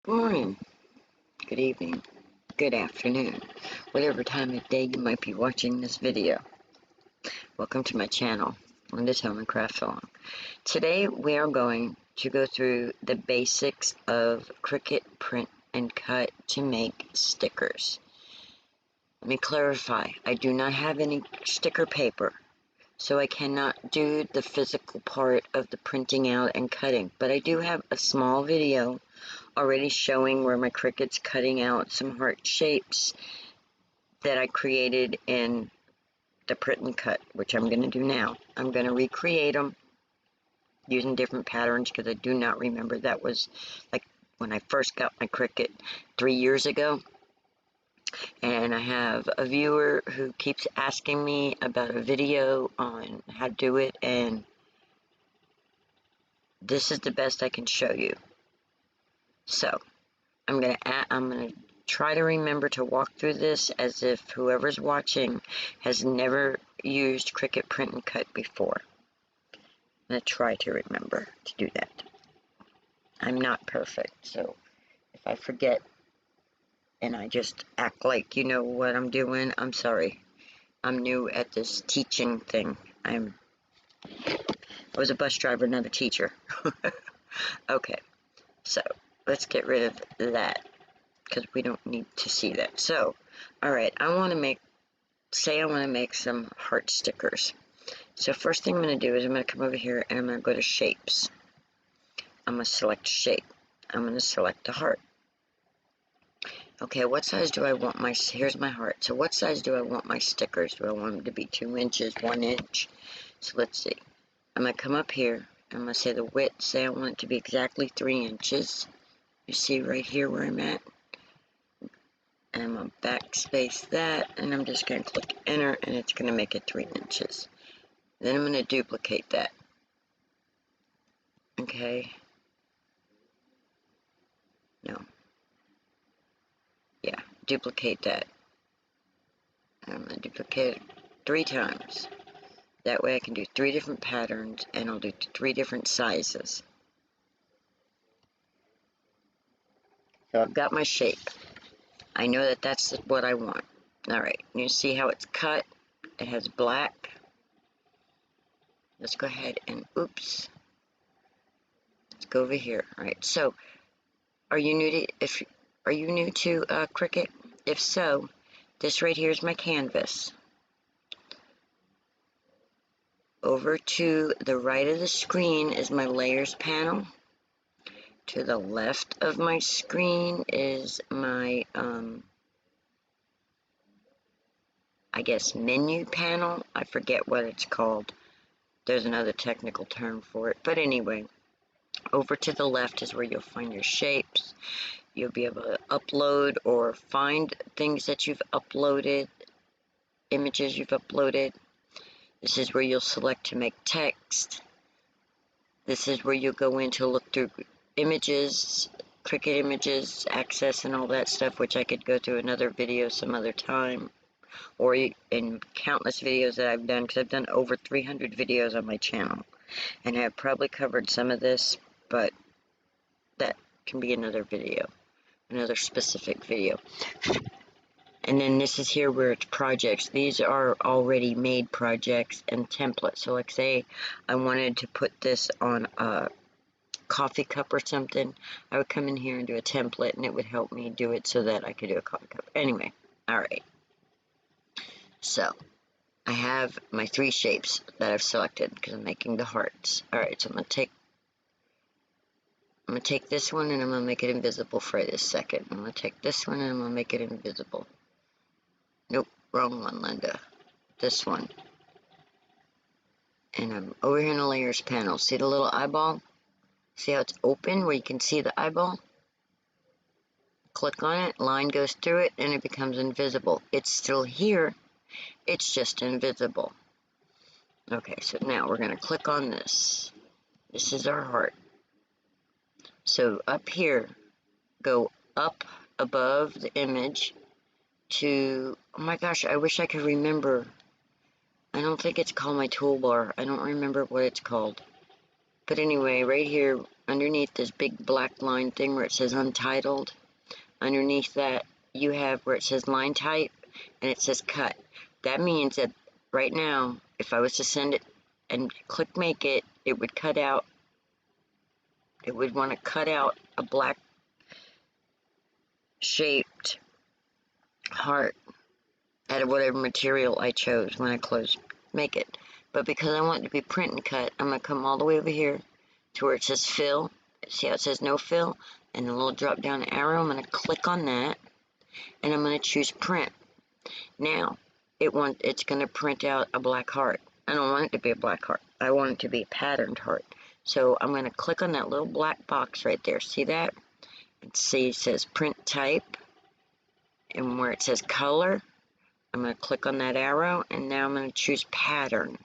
Good morning, good evening, good afternoon, whatever time of day you might be watching this video. Welcome to my channel, Linda's Home and Craft Salon. Today we are going to go through the basics of Cricut print and cut to make stickers. Let me clarify, I do not have any sticker paper, so I cannot do the physical part of the printing out and cutting, but I do have a small video already showing where my Cricut's cutting out some heart shapes that I created in the print and cut, which I'm going to do now. I'm going to recreate them using different patterns because I do not remember. That was like when I first got my Cricut 3 years ago. And I have a viewer who keeps asking me about a video on how to do it, and this is the best I can show you. So I'm gonna try to remember to walk through this as if whoever's watching has never used Cricut print and cut before. I'm gonna try to remember to do that. I'm not perfect, so if I forget and I just act like you know what I'm doing, I'm sorry. I'm new at this teaching thing. I was a bus driver, not a teacher. Okay, so let's get rid of that because we don't need to see that. So, alright, I want to make some heart stickers. So first thing I'm going to do is I'm going to come over here and I'm going to go to shapes. I'm going to select shape. I'm going to select the heart. Okay, what size do I want here's my heart. So what size do I want my stickers? Do I want them to be 2 inches, 1 inch? So let's see. I'm going to come up here. I'm going to say the width. Say I want it to be exactly 3 inches. You see right here where I'm at? And I'm going to backspace that. And I'm just going to click enter and it's going to make it 3 inches. Then I'm going to duplicate that. Okay. No. Yeah, duplicate that. I'm going to duplicate it 3 times. That way I can do 3 different patterns and I'll do 3 different sizes. So I've got my shape. I know that that's what I want. Alright, you see how it's cut? It has black. Let's go ahead and, oops. Let's go over here. Alright, so are you new to Cricut? If so, this right here is my canvas. Over to the right of the screen is my layers panel. To the left of my screen is my, I guess, menu panel. I forget what it's called. There's another technical term for it. But anyway, over to the left is where you'll find your shapes. You'll be able to upload or find things that you've uploaded, images you've uploaded. This is where you'll select to make text. This is where you'll go in to look through images, Cricut images, access and all that stuff, which I could go through another video some other time, or in countless videos that I've done, because I've done over 300 videos on my channel, and I've probably covered some of this, but that can be another video, another specific video. And then this is here where it's projects. These are already made projects and templates. So like say I wanted to put this on a coffee cup or something, I would come in here and do a template and it would help me do it so that I could do a coffee cup. Anyway, alright. So I have my 3 shapes that I've selected because I'm making the hearts. Alright, so I'm gonna take this one and I'm gonna make it invisible for this second. I'm gonna take this one and I'm gonna make it invisible. Nope, wrong one, Linda. This one. And I'm over here in the layers panel. See the little eyeball? See how it's open where you can see the eyeball? Click on it, line goes through it, and it becomes invisible. It's still here, it's just invisible. Okay, so now we're going to click on this. This is our heart. So up here, go up above the image to, oh my gosh, I wish I could remember. I don't think it's called my toolbar. I don't remember what it's called. But anyway, right here, underneath this big black line thing where it says Untitled, underneath that you have where it says Line Type and it says Cut. That means that right now, if I was to send it and click Make It, it would cut out, it would want to cut out a black shaped heart out of whatever material I chose when I close Make It. But because I want it to be print and cut, I'm going to come all the way over here to where it says Fill. See how it says No Fill? And the little drop down arrow, I'm going to click on that, and I'm going to choose Print. Now, it's going to print out a black heart. I don't want it to be a black heart. I want it to be a patterned heart. So I'm going to click on that little black box right there. See that? And see it says Print Type. And where it says Color, I'm going to click on that arrow, and now I'm going to choose Pattern.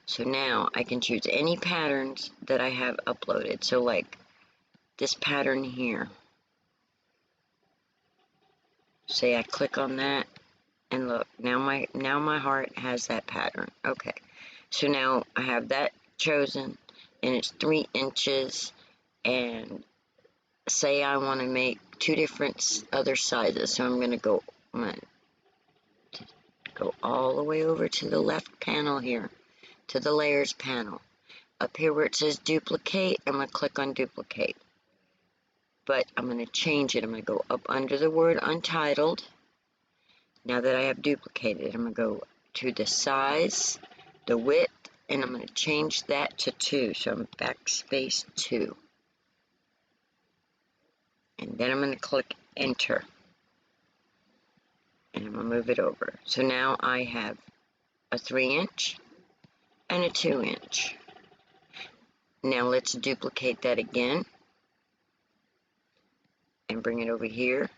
So now I can choose any patterns that I have uploaded. So like this pattern here. Say I click on that, and look, now my heart has that pattern. Okay, so now I have that chosen, and it's 3 inches, and say I want to make 2 different other sizes. So I'm gonna go all the way over to the left panel here, to the layers panel. Up here where it says duplicate, I'm going to click on duplicate. But I'm going to change it. I'm going to go up under the word Untitled. Now that I have duplicated, I'm going to go to the size, the width, and I'm going to change that to 2. So I'm backspace 2. And then I'm going to click Enter. And I'm going to move it over. So now I have a 3 inch and a 2 inch. Now let's duplicate that again and bring it over here,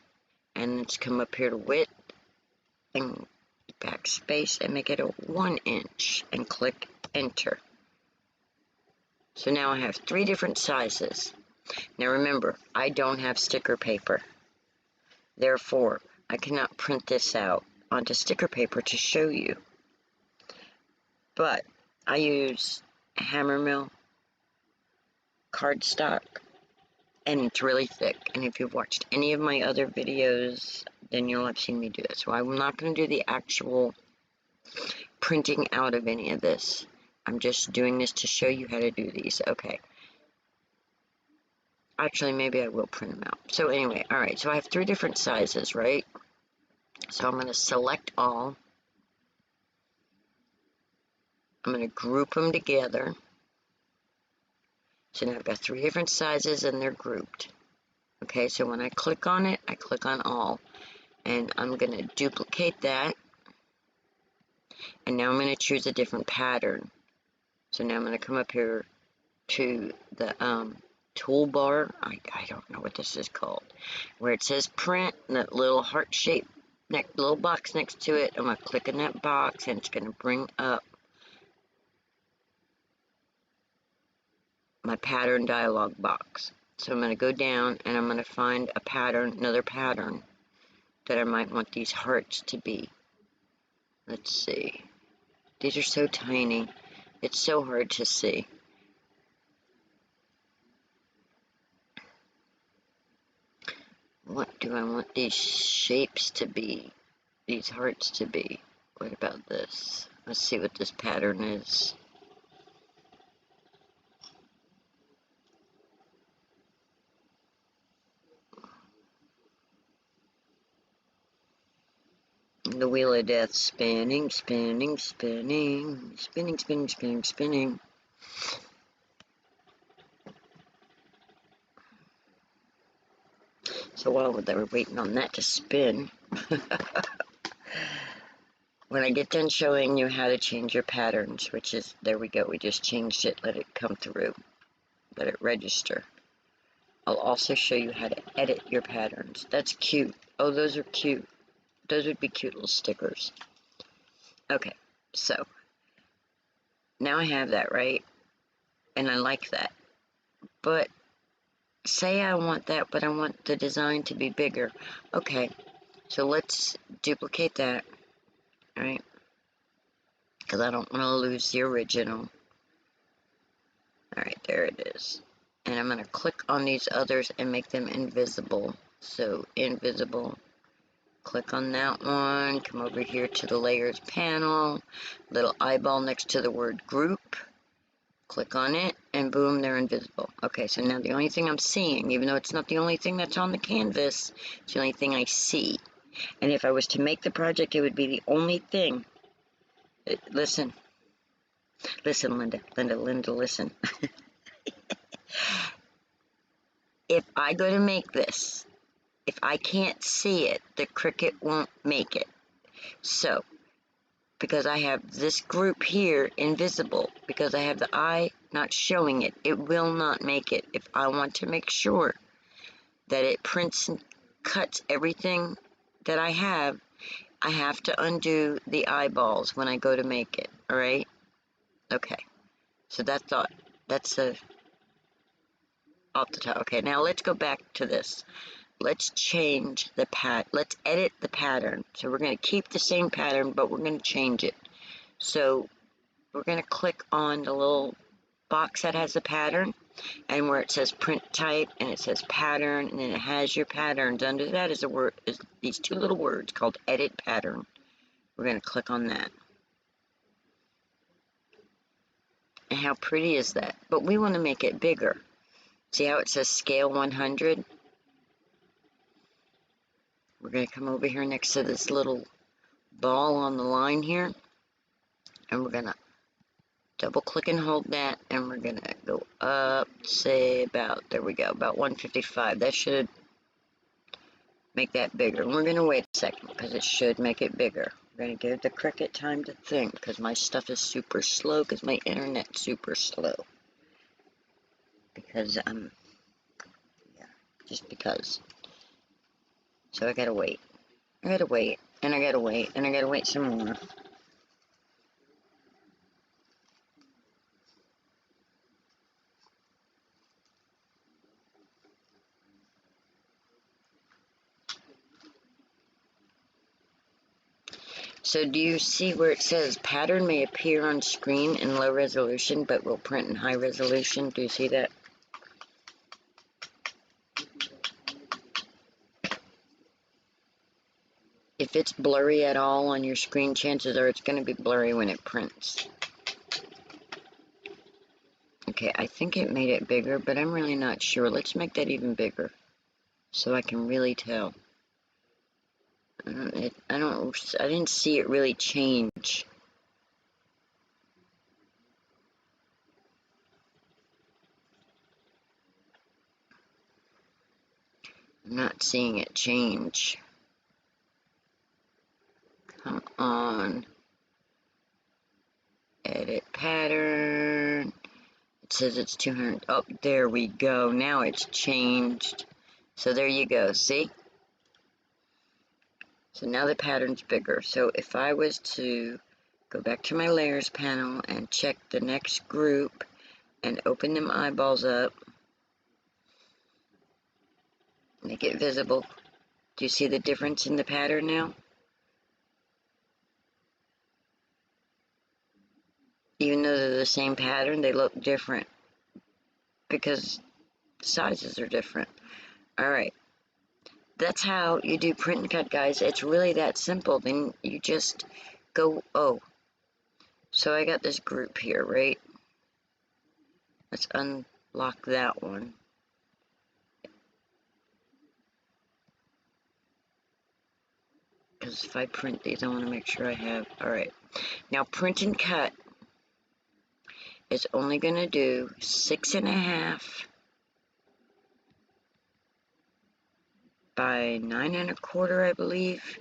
and let's come up here to width and backspace and make it a 1 inch and click Enter. So now I have 3 different sizes. Now remember, I don't have sticker paper, therefore I cannot print this out onto sticker paper to show you, but I use Hammermill cardstock, and it's really thick, and if you've watched any of my other videos, then you'll have seen me do it. So I'm not going to do the actual printing out of any of this. I'm just doing this to show you how to do these. Okay. Actually, maybe I will print them out. So anyway, alright, so I have 3 different sizes, right? So I'm going to select all. I'm going to group them together. So now I've got 3 different sizes and they're grouped. Okay, so when I click on it, I click on all. And I'm going to duplicate that. And now I'm going to choose a different pattern. So now I'm going to come up here to the toolbar. I don't know what this is called. Where it says print, and that little heart shape, little box next to it. I'm going to click in that box and it's going to bring up my pattern dialog box. So I'm going to go down and I'm going to find a pattern, another pattern that I might want these hearts to be. Let's see. These are so tiny. It's so hard to see. What do I want these shapes to be? These hearts to be? What about this? Let's see what this pattern is. The wheel of death spinning, spinning, spinning, spinning, spinning, spinning, spinning. So while they were waiting on that to spin, when I get done showing you how to change your patterns, which is, there we go, we just changed it, let it come through, let it register. I'll also show you how to edit your patterns. That's cute. Oh, those are cute. Those would be cute little stickers. Okay, so now I have that, right? And I like that. But say I want that, but I want the design to be bigger. Okay, so let's duplicate that, right? Because I don't want to lose the original. Alright, there it is. And I'm going to click on these others and make them invisible. So, invisible. Click on that one. Come over here to the layers panel. Little eyeball next to the word group. Click on it, and boom, they're invisible. Okay, so now the only thing I'm seeing, even though it's not the only thing that's on the canvas, it's the only thing I see. And if I was to make the project, it would be the only thing. Listen. Listen, Linda, listen. If I go to make this, if I can't see it, the Cricut won't make it. So, because I have this group here invisible, because I have the eye not showing it, it will not make it. If I want to make sure that it prints and cuts everything that I have to undo the eyeballs when I go to make it, alright? Okay, so that's the off the top. Okay, now let's go back to this. Let's change the let's edit the pattern. So we're going to keep the same pattern, but we're going to change it. So we're going to click on the little box that has the pattern, and where it says print type, and it says pattern, and then it has your patterns. Under that is these two little words called edit pattern. We're going to click on that. And how pretty is that? But we want to make it bigger. See how it says scale 100? We're going to come over here next to this little ball on the line here, and we're going to double click and hold that, and we're going to go up, say about, there we go, about 155. That should make that bigger. And we're going to wait a second, because it should make it bigger. We're going to give the Cricut time to think, because my stuff is super slow, because my internet's super slow. Because, yeah, just because. So I gotta wait. I gotta wait, and I gotta wait, and I gotta wait some more. So do you see where it says pattern may appear on screen in low resolution, but will print in high resolution? Do you see that? If it's blurry at all on your screen, chances are it's going to be blurry when it prints. Okay, I think it made it bigger, but I'm really not sure. Let's make that even bigger so I can really tell. I didn't see it really change. I'm not seeing it change. Come on. Edit pattern. It says it's 200. Oh, there we go. Now it's changed. So there you go. See? So now the pattern's bigger. So if I was to go back to my layers panel and check the next group and open them eyeballs up, make it visible. Do you see the difference in the pattern now? Even though they're the same pattern, they look different because sizes are different. Alright. That's how you do print and cut, guys. It's really that simple. Then you just go, oh. So I got this group here, right? Let's unlock that one. Because if I print these, I want to make sure I have, alright. Now print and cut is only going to do 6.5 by 9 1/4, I believe.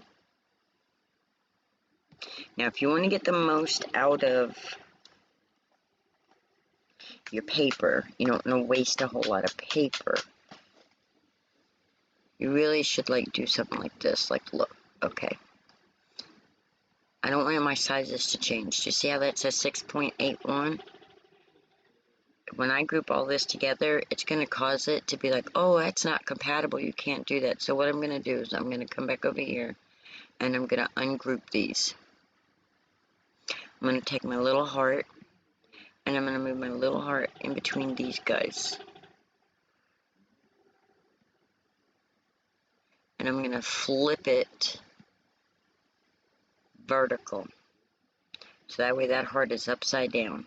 Now, if you want to get the most out of your paper, you don't want to waste a whole lot of paper, you really should like do something like this. Like, look, okay. I don't want my sizes to change. Do you see how that says 6.81? When I group all this together, it's going to cause it to be like, oh, that's not compatible. You can't do that. So what I'm going to do is I'm going to come back over here, and I'm going to ungroup these. I'm going to take my little heart, and I'm going to move my little heart in between these guys. And I'm going to flip it vertical. So that way that heart is upside down.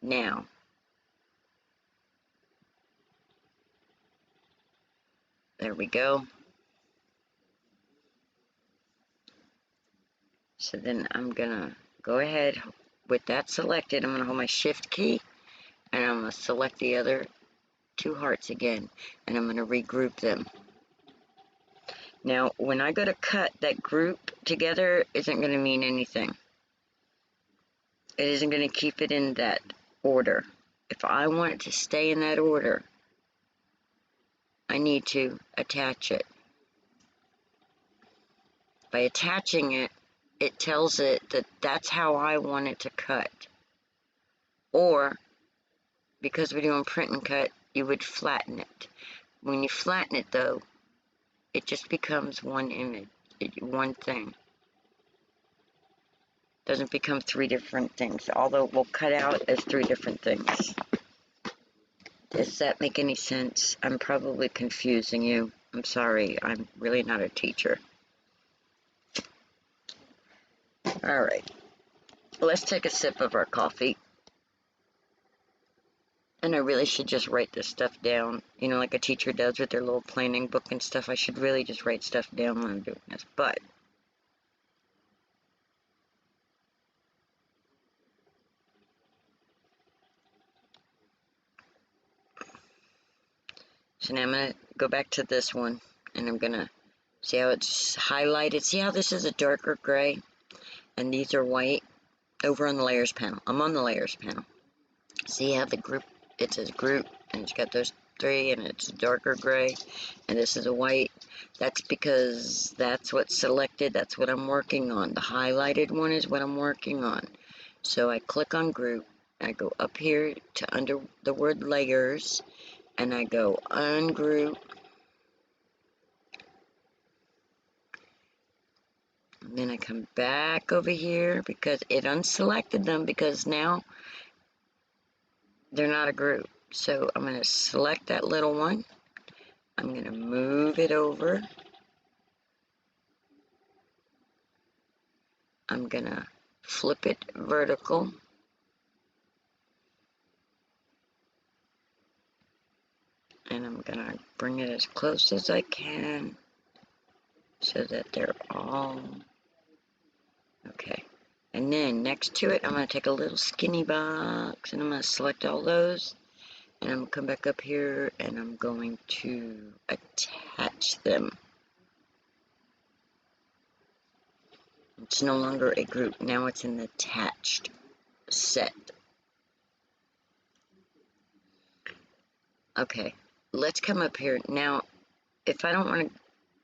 Now, there we go. So then I'm going to go ahead with that selected. I'm going to hold my shift key and I'm going to select the other two hearts again, and I'm going to regroup them. Now, when I go to cut, that group together isn't going to mean anything. It isn't going to keep it in that order. If I want it to stay in that order, I need to attach it. By attaching it, it tells it that that's how I want it to cut. Or, because we're doing print and cut, you would flatten it. When you flatten it, though, it just becomes one image, one thing. Doesn't become three different things, although it will cut out as three different things. Does that make any sense? I'm probably confusing you. I'm sorry, I'm really not a teacher. Alright, let's take a sip of our coffee. And I really should just write this stuff down, you know, like a teacher does with their little planning book and stuff. I should really just write stuff down when I'm doing this, but so now I'm going to go back to this one, and I'm going to see how it's highlighted. See how this is a darker gray, and these are white over on the layers panel. I'm on the layers panel. See how the group, it says group, and it's got those three, and it's darker gray, and this is a white. That's because that's what's selected. That's what I'm working on. The highlighted one is what I'm working on. So I click on group, I go up here to under the word layers, and I go ungroup, and then I come back over here because it unselected them because now they're not a group. So I'm going to select that little one, I'm going to move it over, I'm going to flip it vertical, and I'm going to bring it as close as I can so that they're all okay. And then next to it, I'm going to take a little skinny box, and I'm going to select all those, and I'm going to come back up here, and I'm going to attach them. It's no longer a group. Now it's an attached set. Okay, let's come up here. Now, if I don't want to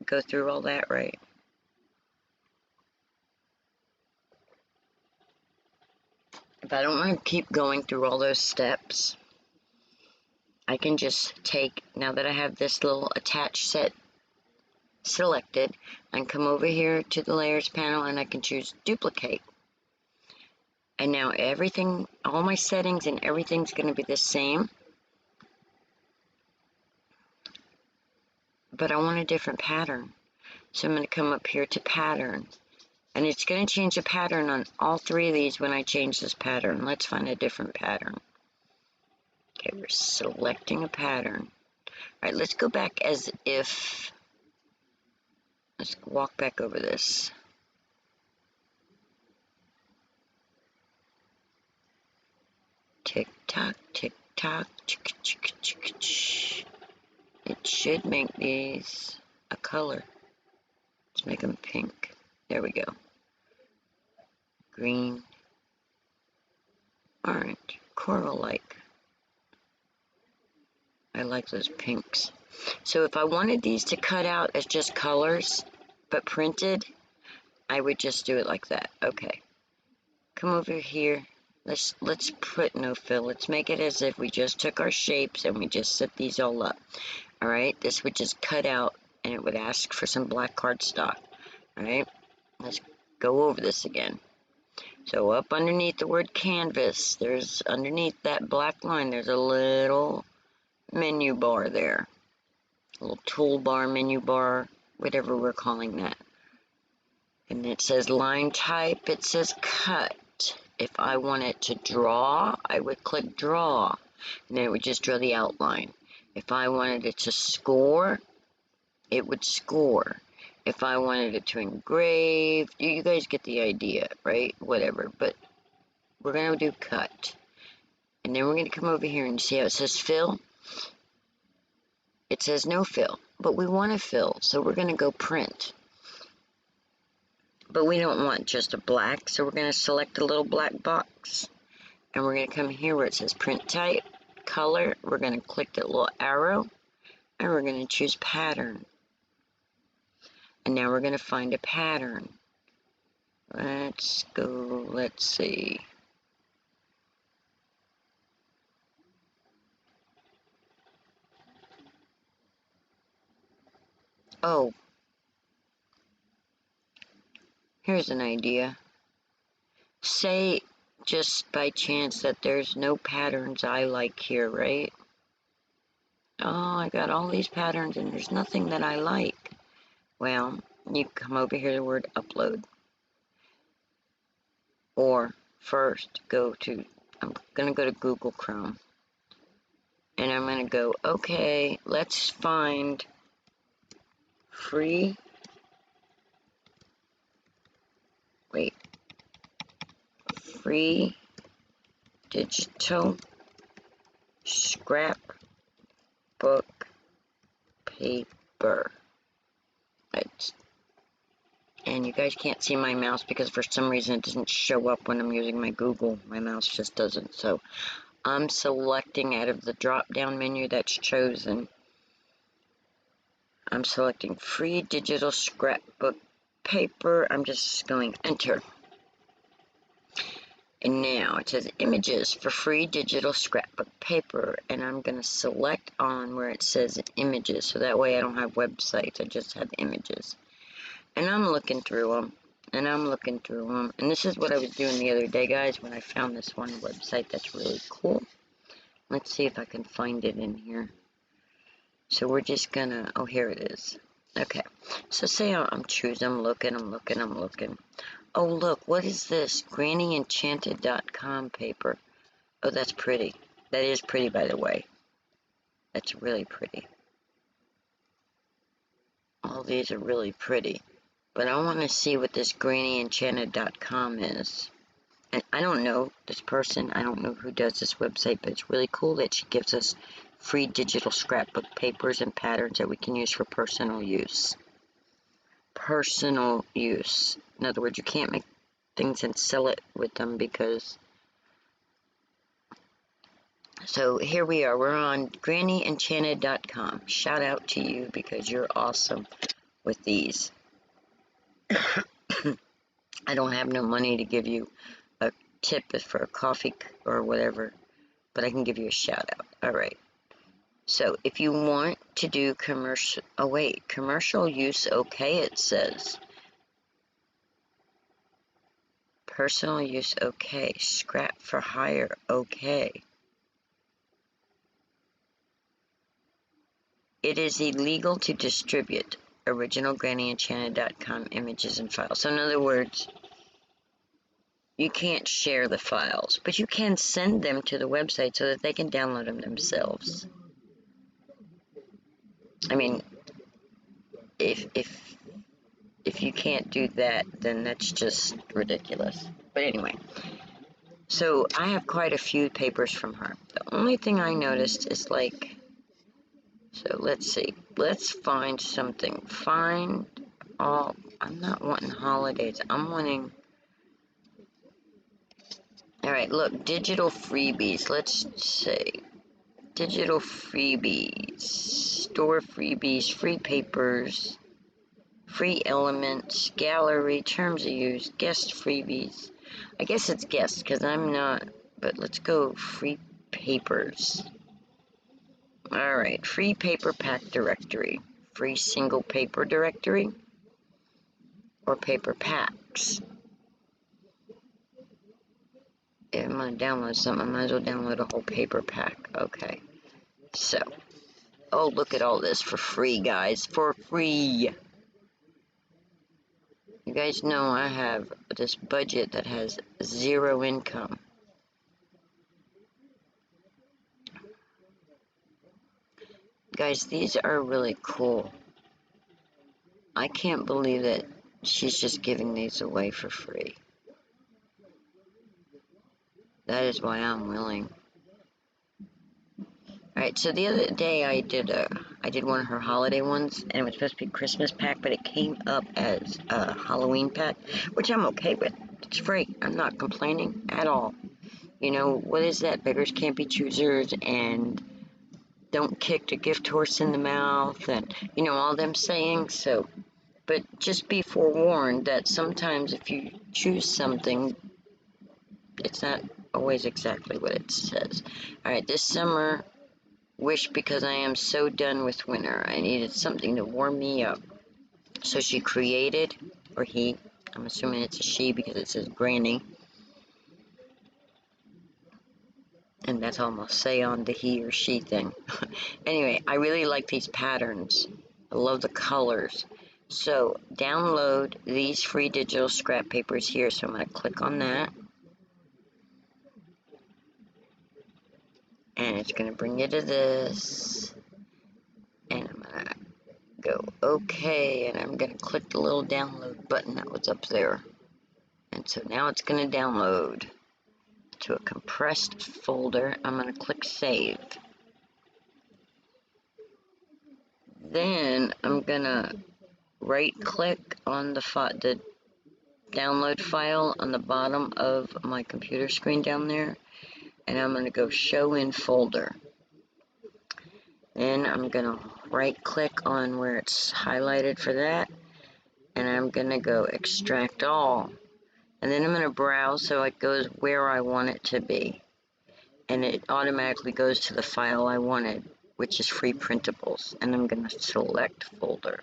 go through all that, right? If I don't want to keep going through all those steps, I can just take, now that I have this little attached set selected, I can come over here to the layers panel and I can choose duplicate. And now everything, all my settings and everything's going to be the same. But I want a different pattern. So I'm going to come up here to pattern. And it's going to change the pattern on all three of these when I change this pattern. Let's find a different pattern. Okay, we're selecting a pattern. All right, let's go back as if, let's walk back over this. Tick tock, chick, chick, chick, chick. It should make these a color. Let's make them pink. There we go. Green, orange, coral-like. I like those pinks. So if I wanted these to cut out as just colors, but printed, I would just do it like that. Okay. Come over here. Let's put no fill. Let's make it as if we just took our shapes and we just set these all up. Alright, this would just cut out and it would ask for some black cardstock. Alright, let's go over this again. So up underneath the word canvas, there's underneath that black line, there's a little menu bar there. A little toolbar, menu bar, whatever we're calling that. And it says line type, it says cut. If I wanted to draw, I would click draw, and then it would just draw the outline. If I wanted it to score, it would score. If I wanted it to engrave, you guys get the idea, right? Whatever, but we're going to do cut. And then we're going to come over here and see how it says fill. It says no fill, but we want to fill, so we're going to go print. But we don't want just a black, so we're going to select the little black box. And we're going to come here where it says print type, color. We're going to click that little arrow, and we're going to choose pattern. And now we're going to find a pattern. Let's go, let's see. Oh, here's an idea. Say just by chance that there's no patterns I like here, right? Oh, I got all these patterns and there's nothing that I like. Well, you come over here to the word upload. Or first I'm going to go to Google Chrome. And I'm going to go, okay, let's find free digital scrapbook paper. And you guys can't see my mouse because for some reason it doesn't show up when I'm using my Google. My mouse just doesn't. So I'm selecting out of the drop-down menu that's chosen. I'm selecting free digital scrapbook paper. I'm just going enter. And now it says images for free digital scrapbook paper. And I'm going to select on where it says images. So that way I don't have websites. I just have images. And I'm looking through them. And I'm looking through them. And this is what I was doing the other day, guys, when I found this one website that's really cool. Let's see if I can find it in here. So we're just gonna, oh, here it is. Okay, so say I'm choosing, I'm looking. Oh, look, what is this? GrannyEnchanted.com paper. Oh, that's pretty. That is pretty, by the way. That's really pretty. All these are really pretty. But I want to see what this GrannyEnchanted.com is. And I don't know this person. I don't know who does this website, but it's really cool that she gives us free digital scrapbook papers and patterns that we can use for personal use. Personal use. In other words, you can't make things and sell it with them because... So here we are. We're on GrannyEnchanted.com. Shout out to you because you're awesome with these. I don't have no money to give you a tip for a coffee or whatever, but I can give you a shout out. All right. So if you want to do commercial, oh wait, commercial use okay, it says. Personal use okay, scrap for hire okay. It is illegal to distribute original GrannyEnchanted.com images and files. So in other words, you can't share the files, but you can send them to the website so that they can download them themselves. I mean, if you can't do that, then that's just ridiculous. But anyway, so I have quite a few papers from her. The only thing I noticed is like, so let's see, let's find something. Find all, I'm not wanting holidays, I'm wanting, alright, look, digital freebies, let's say, digital freebies, store freebies, free papers, free elements, gallery, terms of use, guest freebies. I guess it's guest because I'm not, but let's go free papers. Alright, free paper pack directory, free single paper directory, or paper packs. if I'm going to download something, I might as well download a whole paper pack. Okay. So, oh, look at all this for free, guys. For free. You guys know I have this budget that has zero income. Guys, these are really cool. I can't believe that she's just giving these away for free. That is why I'm willing. Alright, so the other day I did one of her holiday ones, and it was supposed to be Christmas pack, but it came up as a Halloween pack, which I'm okay with. It's free. I'm not complaining at all. You know, what is that? Beggars can't be choosers, and don't kick the gift horse in the mouth, and, you know, all them sayings. So, but just be forewarned that sometimes if you choose something, it's not always exactly what it says. Alright, this summer, wish because I am so done with winter. I needed something to warm me up. So she created, or he, I'm assuming it's a she because it says Granny. And that's almost say on the he or she thing. Anyway, I really like these patterns. I love the colors. So download these free digital scrap papers here. So I'm going to click on that. And it's going to bring you to this. And I'm going to go OK. And I'm going to click the little download button that was up there. And so now it's going to download to a compressed folder. I'm going to click Save. Then I'm going to right-click on the download file on the bottom of my computer screen down there. And I'm going to go Show in Folder. Then I'm going to right-click on where it's highlighted for that. And I'm going to go Extract All. And then I'm going to browse so it goes where I want it to be. And it automatically goes to the file I wanted, which is Free Printables. And I'm going to select Folder.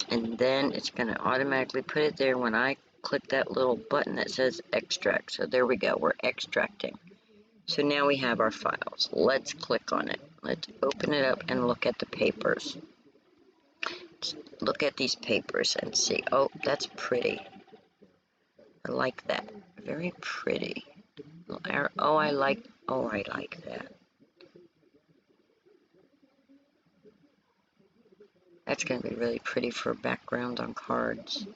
And then it's going to automatically put it there when I click that little button that says Extract. So there we go, we're extracting. So now we have our files. Let's click on it. Let's open it up and look at the papers. Let's look at these papers and see. Oh, that's pretty. I like that. Very pretty. Oh, I like that. That's going to be really pretty for background on cards.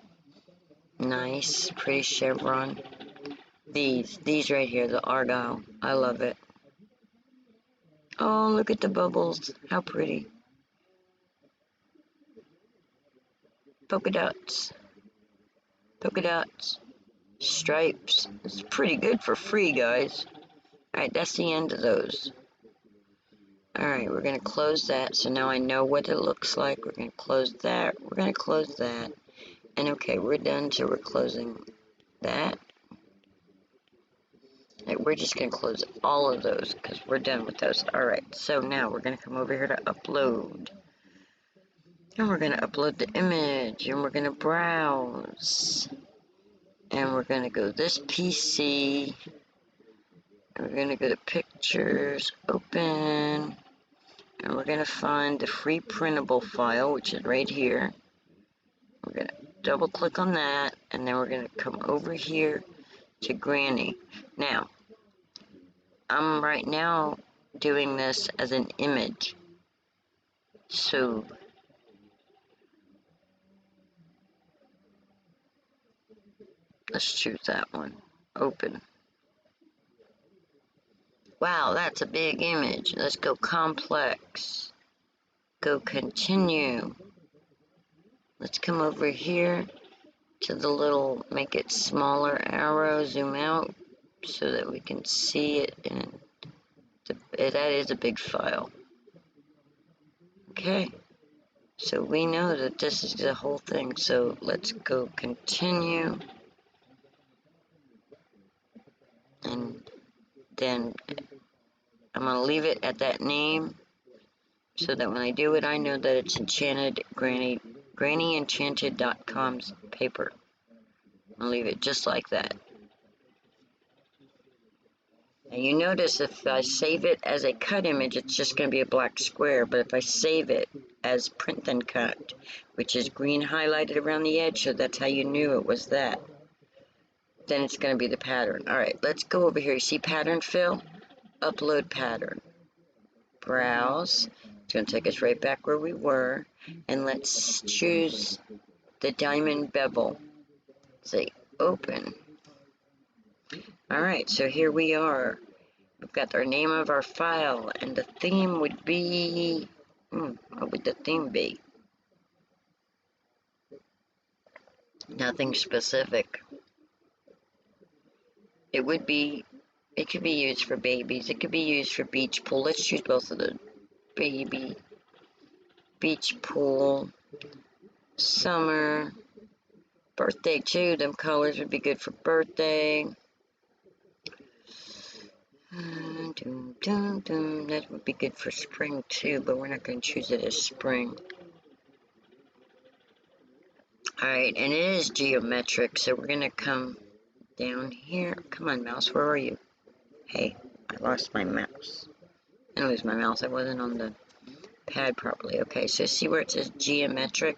Nice, pretty chevron. These right here, the Argyle. I love it. Oh, look at the bubbles. How pretty. Polka dots. Polka dots. Stripes. It's pretty good for free, guys. Alright, that's the end of those. Alright, we're going to close that. So now I know what it looks like. We're going to close that. We're going to close that. And okay, we're done, so we're closing that. And we're just going to close all of those because we're done with those. Alright, so now we're going to come over here to upload. And we're going to upload the image. And we're going to browse. And we're going to go this PC. And we're going to go to Pictures, Open. And we're going to find the free printable file, which is right here. We're going to double click on that. And then we're going to come over here to Granny. Now, I'm right now doing this as an image. So, let's choose that one. Open. Wow, that's a big image. Let's go complex. Go continue. Let's come over here to the little, make it smaller arrow, zoom out so that we can see it. And that is a big file. Okay. So we know that this is the whole thing. So let's go continue. And then I'm going to leave it at that name so that when I do it, I know that it's Enchanted GrannyEnchanted.com's paper. I'll leave it just like that. And you notice if I save it as a cut image, it's just going to be a black square. But if I save it as print and cut, which is green highlighted around the edge, so that's how you knew it was that, then it's going to be the pattern. All right, let's go over here. You see pattern fill? Upload pattern. Browse. It's going to take us right back where we were. And let's choose the diamond bevel. Say open. All right, so here we are. We've got our name of our file, and the theme would be, what would the theme be? Nothing specific. It could be used for babies. It could be used for beach pool. Let's choose both of the baby, beach pool, summer, birthday too. Them colors would be good for birthday. That would be good for spring too, but we're not going to choose it as spring. Alright, and it is geometric, so we're going to come down here. Come on, mouse, where are you? Hey, I lost my mouse. I didn't lose my mouse, I wasn't on the pad properly. Okay, so see where it says geometric?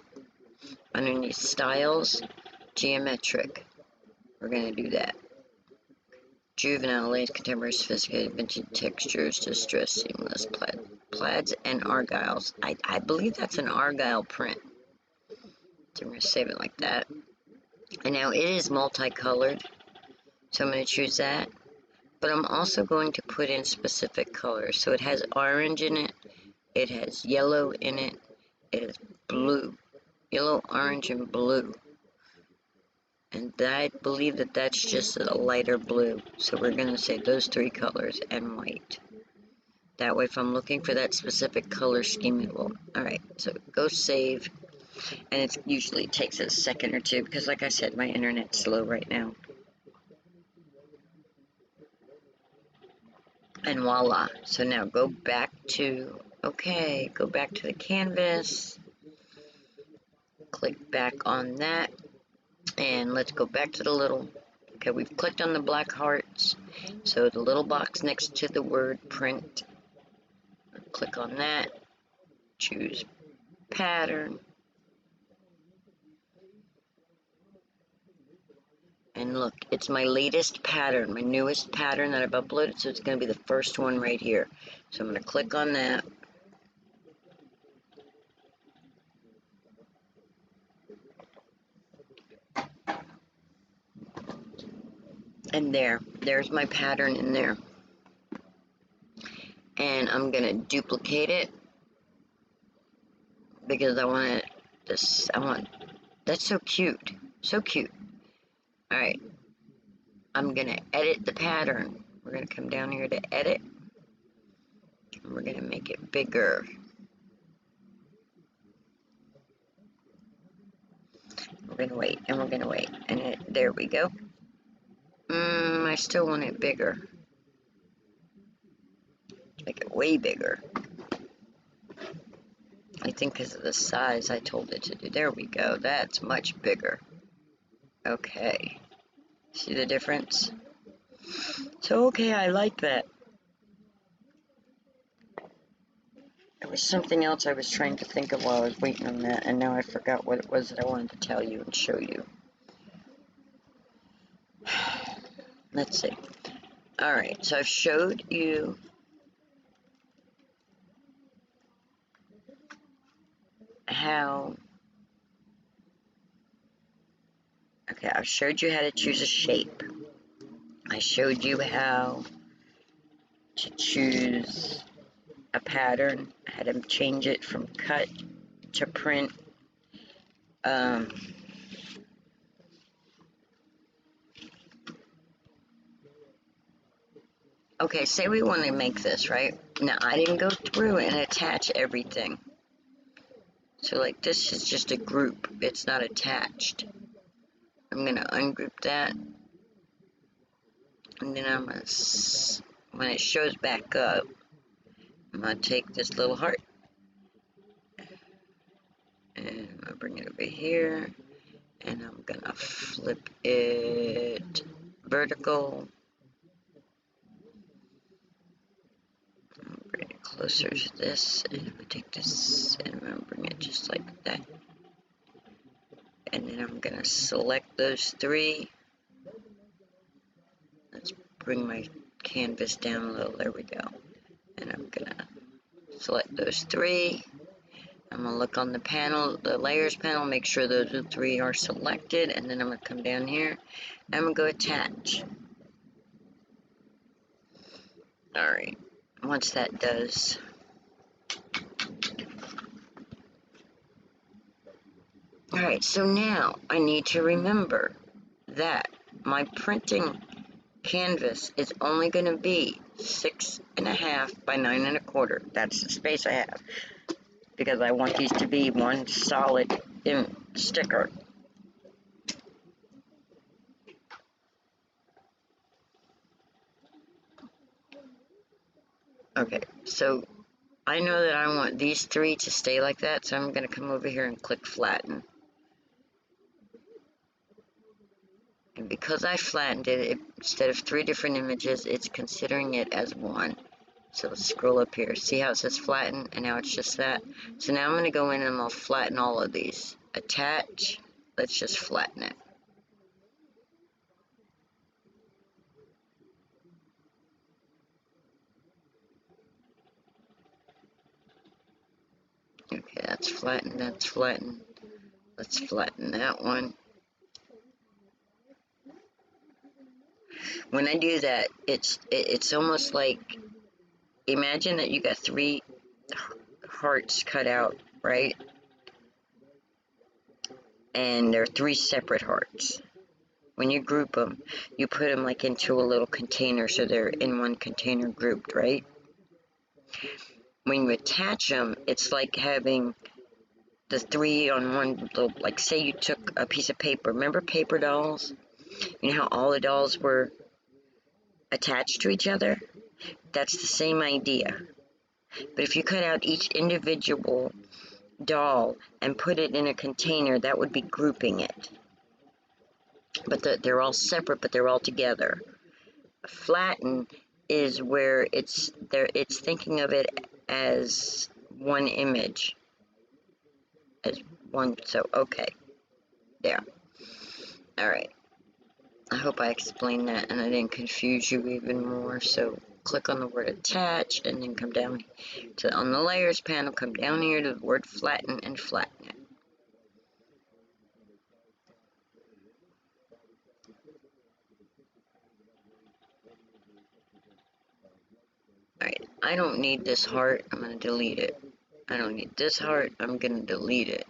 Underneath styles, geometric. We're going to do that. Juvenile, late, contemporary, sophisticated, vintage textures, distressed, seamless, plaids, and argyles. I believe that's an argyle print. So I'm going to save it like that. And now it is multicolored, so I'm going to choose that. But I'm also going to put in specific colors. So it has orange in it, it has yellow in it, it has blue. Yellow, orange, and blue. And I believe that that's just a lighter blue. So we're going to say those three colors and white. That way if I'm looking for that specific color scheme, it will. Alright, so go save. And it usually takes a second or two because like I said, my internet's slow right now. And voila. So now go back to, go back to the canvas. Click back on that. And let's go back to the little, okay, we've clicked on the black hearts. So the little box next to the word print. Click on that. Choose pattern. And look, it's my latest pattern, my newest pattern that I've uploaded, so it's going to be the first one right here. So I'm going to click on that. And there's my pattern in there. And I'm going to duplicate it because I want that's so cute, so cute. Alright, I'm going to edit the pattern. We're going to come down here to edit. And we're going to make it bigger. We're going to wait, and we're going to wait. And there we go. I still want it bigger. Make it way bigger. I think because of the size I told it to do. There we go. That's much bigger. Okay. See the difference? So, okay, I like that. There was something else I was trying to think of while I was waiting on that, and now I forgot what it was that I wanted to tell you and show you. Let's see. Alright, so I've showed you how... Okay, I've showed you how to choose a shape. I showed you how to choose a pattern, how to change it from cut to print. Okay, say we want to make this, right? Now, I didn't go through and attach everything. So, like, this is just a group. It's not attached. I'm going to ungroup that. And then I'm going to, when it shows back up, I'm going to take this little heart. And I'm going to bring it over here. And I'm going to flip it vertical. closer to this, and I'm going to take this and I'm going to bring it just like that. And then I'm going to select those three. Let's bring my canvas down a little. There we go. And I'm going to select those three. I'm going to look on the panel, the layers panel, make sure those three are selected, and then I'm going to come down here. I'm going to go attach. Alright, once that does, alright, so now I need to remember that my printing canvas is only going to be 6.5 by 9.25. That's the space I have, because I want these to be one solid sticker. Okay, so I know that I want these three to stay like that, so I'm going to come over here and click flatten. And because I flattened it, instead of 3 different images, it's considering it as one. So let's scroll up here. See how it says flatten, and now it's just that? So now I'm going to go in and I'll flatten all of these. Attach, let's just flatten it. Okay, that's flattened, that's flattened. Let's flatten that one. When I do that, it's almost like, imagine that you got 3 hearts cut out, right? And they're 3 separate hearts. When you group them, you put them like into a little container, so they're in one container grouped, right? When you attach them, it's like having the 3 on one little, like say you took a piece of paper. Remember paper dolls? You know how all the dolls were attached to each other? That's the same idea. But if you cut out each individual doll and put it in a container, that would be grouping it. But they're all separate, but they're all together. Flatten is where it's thinking of it as one image, as one. So okay, there. All right. I hope I explained that and I didn't confuse you even more. So click on the word attach and then come down to on the layers panel. Come down here to the word flatten and flatten it. Alright, I don't need this heart, I'm going to delete it. I don't need this heart, I'm going to delete it.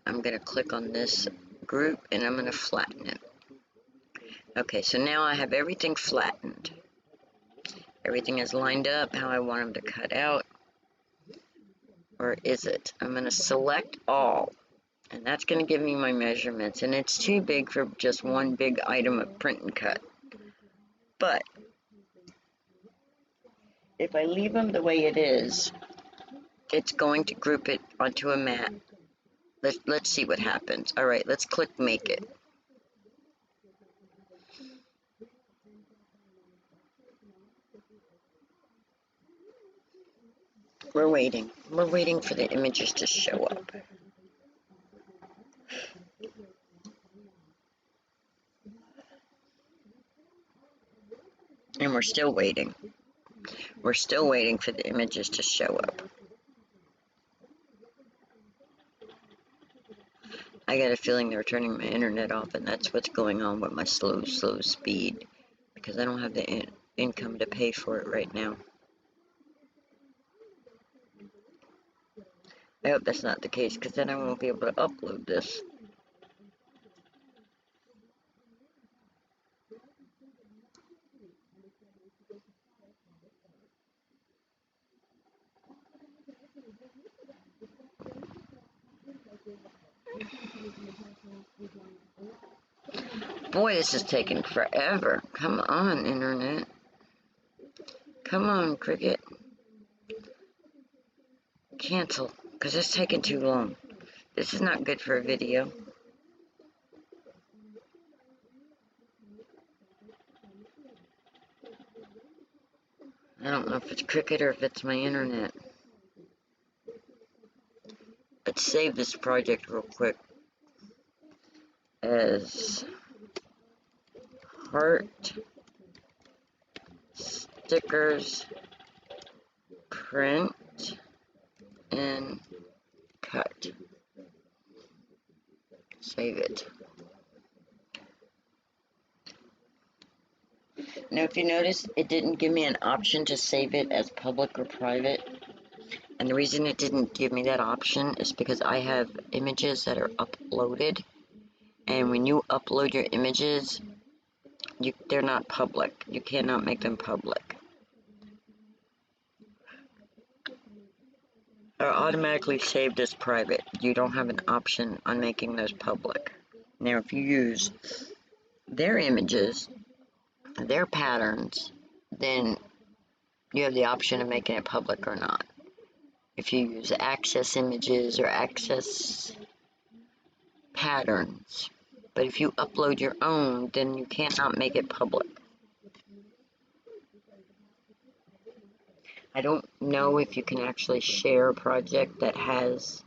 I'm going to click on this group and I'm going to flatten it. Okay, so now I have everything flattened. Everything is lined up how I want them to cut out. Or is it? I'm going to select all. And that's going to give me my measurements. And it's too big for just one big item of print and cut. But if I leave them the way it is, it's going to group it onto a mat. Let's see what happens. All right, let's click make it. We're waiting. We're waiting for the images to show up. And we're still waiting. We're still waiting for the images to show up. I got a feeling they're turning my internet off, and that's what's going on with my slow speed, because I don't have the income to pay for it right now. I hope that's not the case, because then I won't be able to upload this. Boy, this is taking forever. Come on, internet. Come on, Cricut. Cancel, because it's taking too long. This is not good for a video. I don't know if it's Cricut or if it's my internet. Let's save this project real quick as heart stickers print and cut. Save it. Now if you notice, it didn't give me an option to save it as public or private. And the reason it didn't give me that option is because I have images that are uploaded. And when you upload your images, they're not public. You cannot make them public. They're automatically saved as private. You don't have an option on making those public. Now if you use their images, their patterns, then you have the option of making it public or not. If you use access images or access patterns. But if you upload your own, then you cannot make it public. I don't know if you can actually share a project that has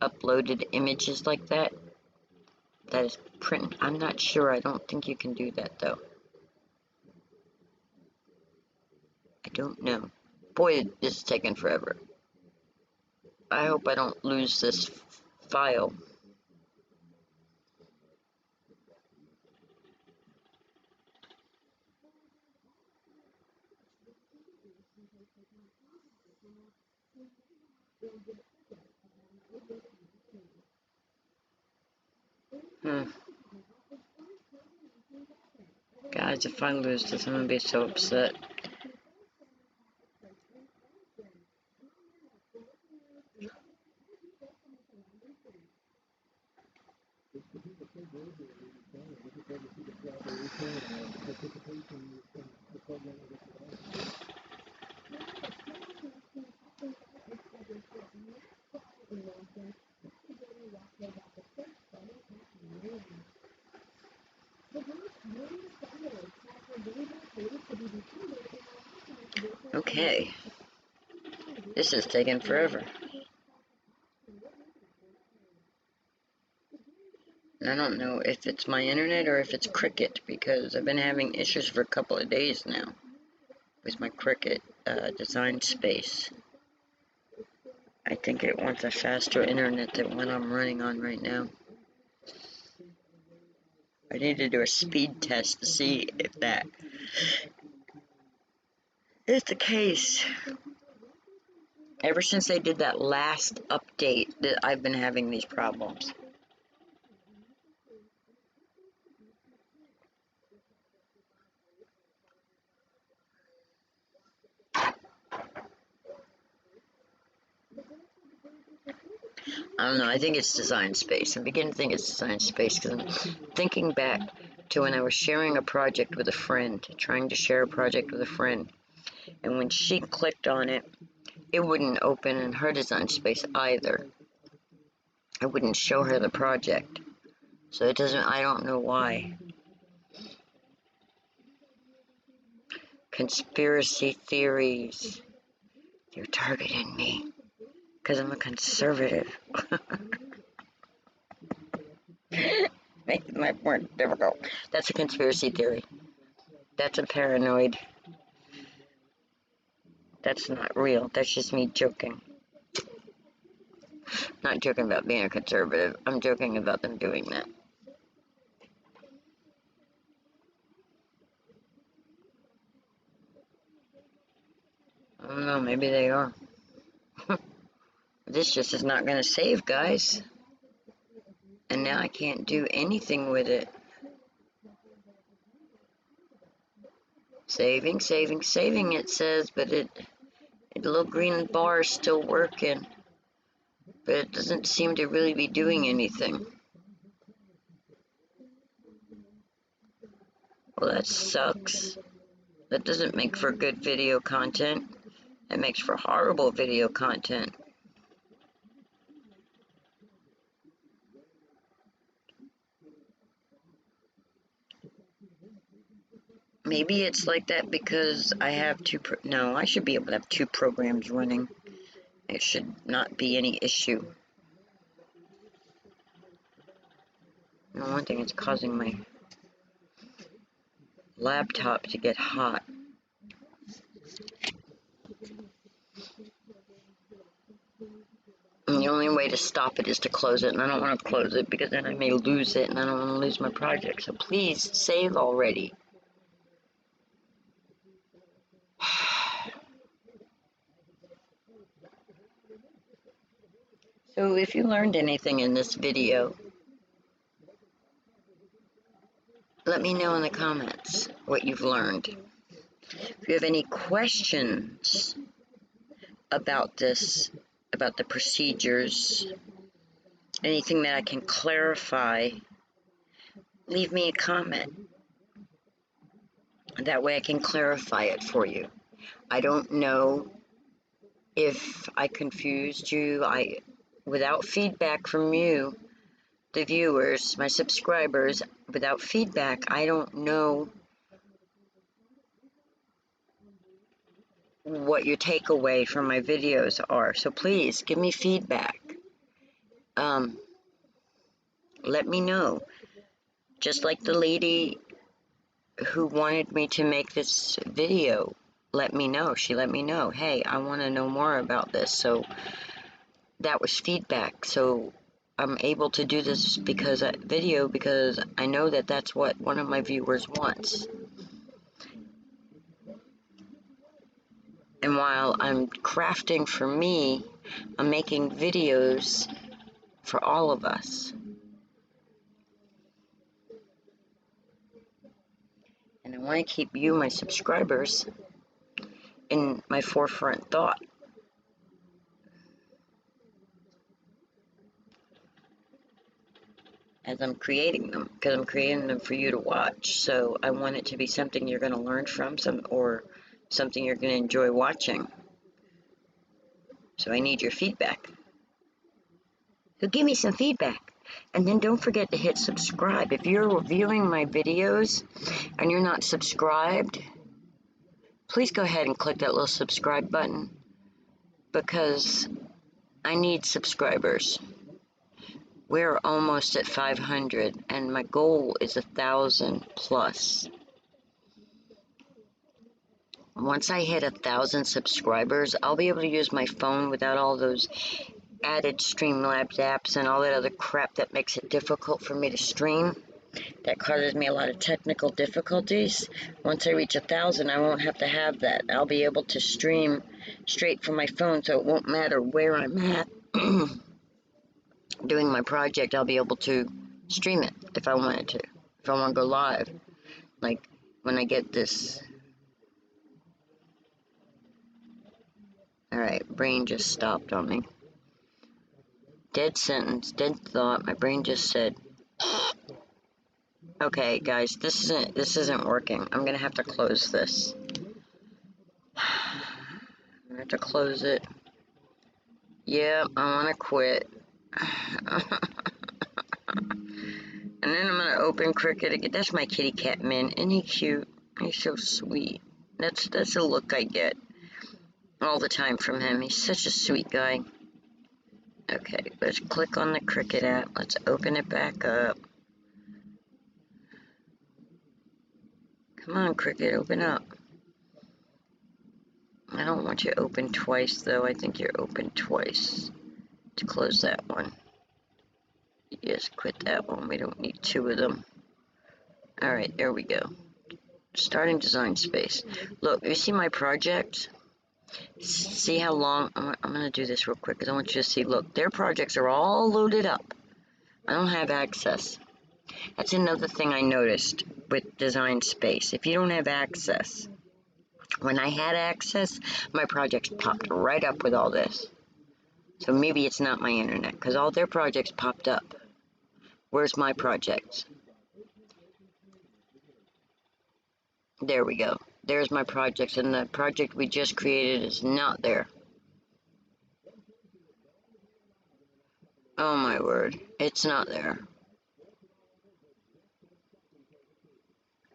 uploaded images like that. That is print. I'm not sure. I don't think you can do that though. I don't know. Boy, this is taking forever. I hope I don't lose this file. Guys, if I lose this, I'm gonna be so upset. Okay. This is taking forever. I don't know if it's my internet or if it's Cricut, because I've been having issues for a couple of days now with my Cricut DesignSpace. I think it wants a faster internet than what I'm running on right now. I need to do a speed test to see if that is the case. Ever since they did that last update, that I've been having these problems. I don't know, I think it's DesignSpace. I'm beginning to think it's DesignSpace because I'm thinking back to when I was sharing a project with a friend, trying to share a project with a friend, and when she clicked on it, it wouldn't open in her DesignSpace either. It wouldn't show her the project. So it doesn't, I don't know why. Conspiracy theories. You're targeting me because I'm a conservative. Making life more difficult. That's a conspiracy theory. That's a paranoid. That's not real. That's just me joking. Not joking about being a conservative. I'm joking about them doing that. I don't know, maybe they are. This just is not going to save, guys. And now I can't do anything with it. Saving, saving, saving, it says, but the little green bar is still working. But it doesn't seem to really be doing anything. Well, that sucks. That doesn't make for good video content. It makes for horrible video content. Maybe it's like that because I have no, I should be able to have two programs running. It should not be any issue. And one thing, it's causing my laptop to get hot. And the only way to stop it is to close it, and I don't want to close it because then I may lose it, and I don't want to lose my project. So please save already. So if you learned anything in this video, let me know in the comments what you've learned. If you have any questions about this, about the procedures, anything that I can clarify, leave me a comment. That way I can clarify it for you. I don't know if I confused you. Without feedback from you, the viewers, my subscribers, without feedback, I don't know what your takeaway from my videos are. So please give me feedback. Let me know. Just like the lady who wanted me to make this video, let me know. She let me know, hey, I want to know more about this. So that was feedback. So I'm able to do this video because I know that that's what one of my viewers wants. And while I'm crafting for me, I'm making videos for all of us. And I want to keep you, my subscribers, in my forefront thought. As I'm creating them, because I'm creating them for you to watch. So I want it to be something you're going to learn from, or something you're going to enjoy watching. So I need your feedback. So give me some feedback. And then don't forget to hit subscribe. If you're viewing my videos and you're not subscribed, please go ahead and click that little subscribe button, because I need subscribers. We're almost at 500, and my goal is 1,000 plus. Once I hit 1,000 subscribers, I'll be able to use my phone without all those added Streamlabs apps and all that other crap that makes it difficult for me to stream. That causes me a lot of technical difficulties. Once I reach 1,000, I won't have to have that. I'll be able to stream straight from my phone, so it won't matter where I'm at doing my project. I'll be able to stream it if I wanted to. If I want to go live. Like when I get this. Alright, brain just stopped on me. Dead sentence, dead thought. My brain just said, okay, guys, this isn't working. I'm gonna have to close this. I'm gonna have to close it. Yep, I wanna quit. And then I'm gonna open Cricut again. That's my kitty cat Min. Isn't he cute? He's so sweet. That's the look I get all the time from him. He's such a sweet guy. Okay, let's click on the Cricut app. Let's open it back up. Come on, Cricut, open up. I don't want you open twice, though. I think you're open twice. To close that one. Yes, quit that one. We don't need two of them. Alright, there we go. Starting DesignSpace. Look, you see my project? See how long? I'm going to do this real quick because I want you to see. Look, their projects are all loaded up. I don't have access. That's another thing I noticed with DesignSpace. If you don't have access, when I had access, my projects popped right up with all this. So maybe it's not my internet, because all their projects popped up. Where's my projects? There we go. There's my projects, and the project we just created is not there. Oh my word, it's not there.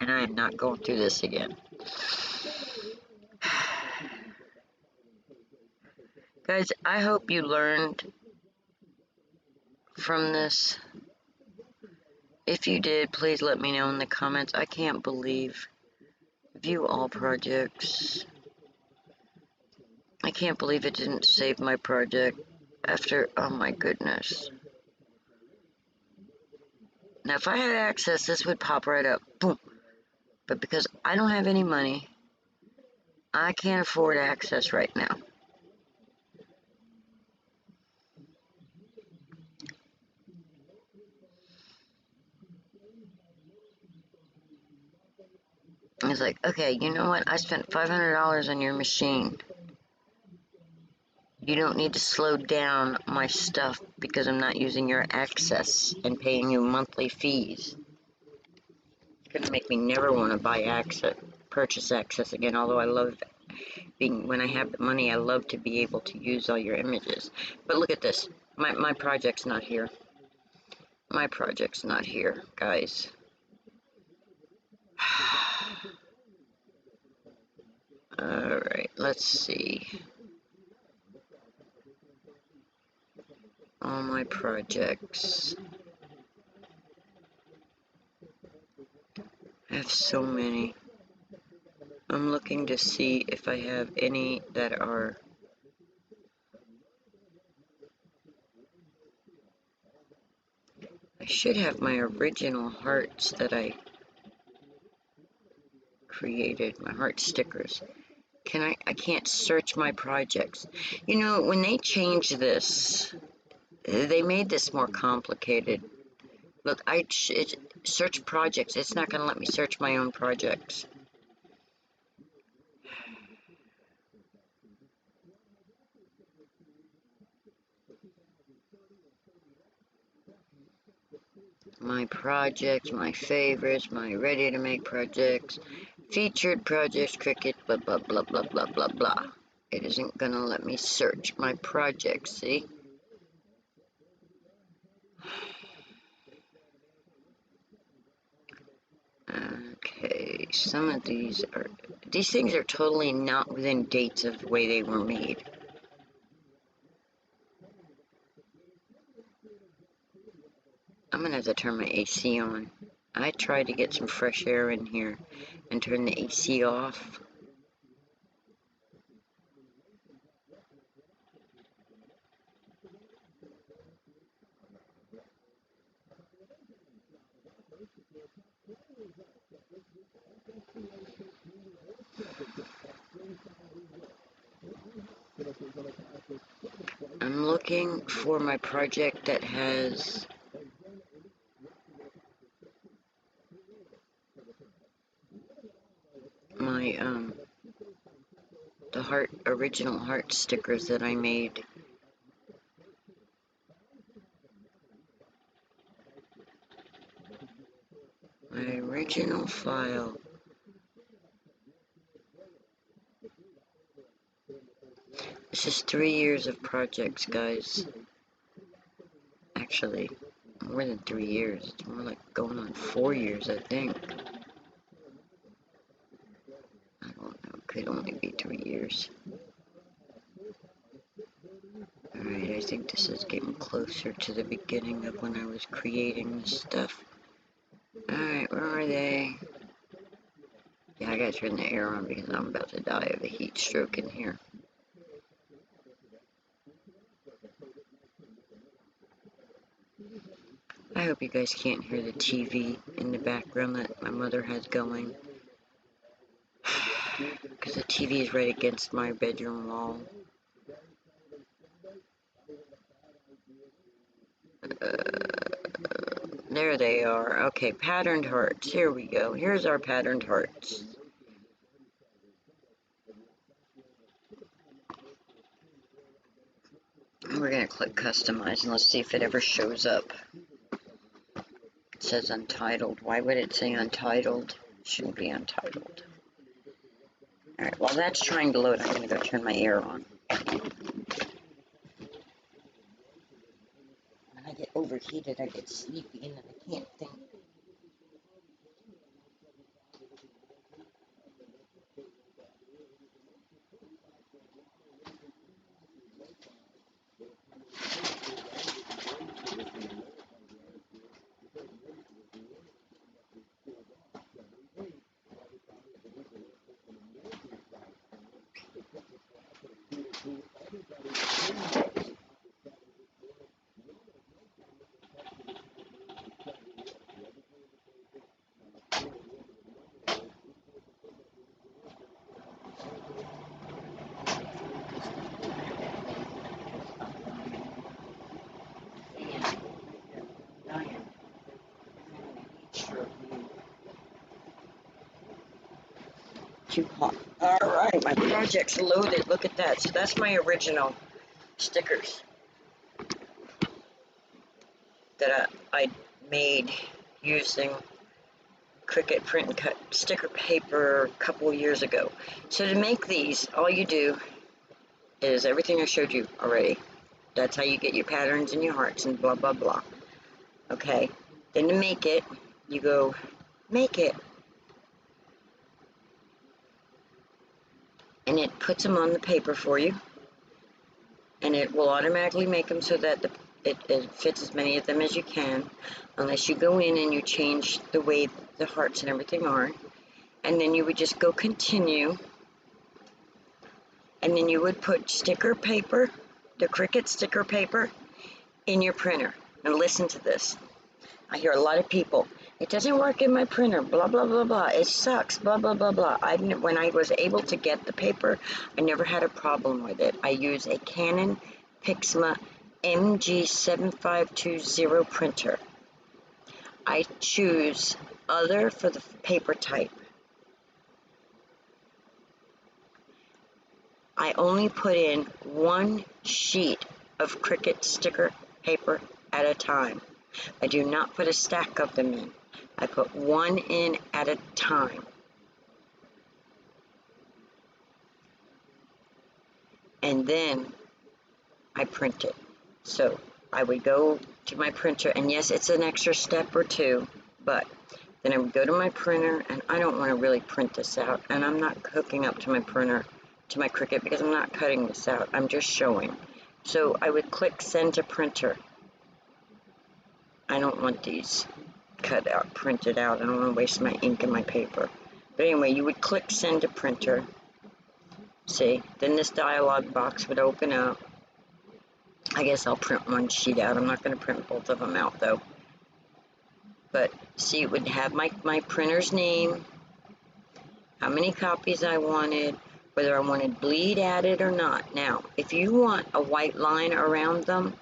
and I am not going through this again. Guys, I hope you learned from this. If you did, please let me know in the comments. I can't believe view all projects. I can't believe it didn't save my project after, oh my goodness. Now if I had access, this would pop right up, boom. But because I don't have any money, I can't afford access right now. It's like, okay, you know what? I spent $500 on your machine. You don't need to slow down my stuff because I'm not using your access and paying you monthly fees. It's gonna make me never want to buy access, purchase access again, although I love being, when I have the money, I love to be able to use all your images. But look at this. My project's not here. My project's not here, guys. Alright, let's see. All my projects. I have so many. I'm looking to see if I have any that are... I should have my original hearts that I created, my heart stickers. I can't search my projects. You know, when they changed this, they made this more complicated. Look, search projects. It's not going to let me search my own projects. My projects, my favorites, my ready to make projects, featured projects, Cricut, blah, blah, blah, blah, blah, blah, blah. It isn't going to let me search my projects, see? Okay, some of these things are totally not within dates of the way they were made. I'm gonna have to turn my AC on. I tried to get some fresh air in here and turn the AC off. I'm looking for my project that has my the original heart stickers that I made. My original file. This is 3 years of projects, guys. Actually, more than 3 years. It's more like going on 4 years, I think. I don't know. It could only be 3 years. Alright, I think this is getting closer to the beginning of when I was creating this stuff. Alright, where are they? Yeah, I gotta turn the air on because I'm about to die of a heat stroke in here. I hope you guys can't hear the TV in the background that my mother has going. Because the TV is right against my bedroom wall. There they are. Okay, patterned hearts. Here we go. Here's our patterned hearts. We're going to click customize and let's see if it ever shows up. It says untitled. Why would it say untitled? It shouldn't be untitled. Alright, while that's trying to load, I'm going to go turn my air on. When I get overheated, I get sleepy and I can't think. Too hot. Alright, my project's loaded. Look at that. So that's my original stickers that I made using Cricut print and cut sticker paper a couple years ago. So to make these, all you do is everything I showed you already. That's how you get your patterns and your hearts and blah blah blah. Okay, then to make it, you go make it, and it puts them on the paper for you, and it will automatically make them so that it fits as many of them as you can, unless you go in and you change the way the hearts and everything are. And then you would just go continue, and then you would put sticker paper, the Cricut sticker paper, in your printer. Now listen to this. I hear a lot of people, it doesn't work in my printer, blah blah blah blah, it sucks, blah blah blah blah. When I was able to get the paper, I never had a problem with it. I use a Canon Pixma MG7520 printer. I choose other for the paper type. I only put in one sheet of Cricut sticker paper at a time. I do not put a stack of them in. I put one in at a time. And then I print it. So I would go to my printer, and yes, it's an extra step or two, but then I would go to my printer, and I don't want to really print this out, and I'm not hooking up to my printer, to my Cricut, because I'm not cutting this out. I'm just showing. So I would click send to printer. I don't want these cut out, printed out. I don't want to waste my ink and my paper. But anyway, you would click send to printer. See, then this dialog box would open up. I guess I'll print one sheet out. I'm not going to print both of them out though. But see, it would have my printer's name, how many copies I wanted, whether I wanted bleed added or not. Now, if you want a white line around them,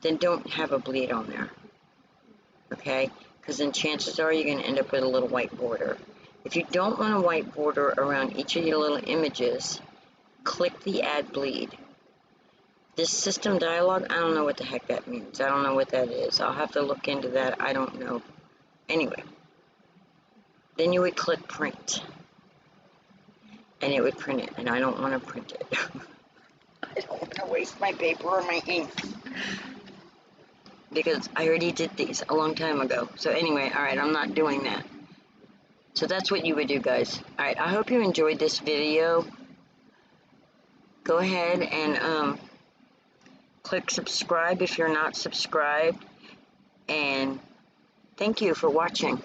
then don't have a bleed on there. Okay? Because then chances are you're going to end up with a little white border. If you don't want a white border around each of your little images, click the add bleed. This system dialog, I don't know what the heck that means. I don't know what that is. I'll have to look into that. I don't know. Anyway, then you would click print. And it would print it. And I don't want to print it. I don't want to waste my paper or my ink. Because I already did these a long time ago. So anyway, alright, I'm not doing that. So that's what you would do, guys. Alright, I hope you enjoyed this video. Go ahead and click subscribe if you're not subscribed. And thank you for watching.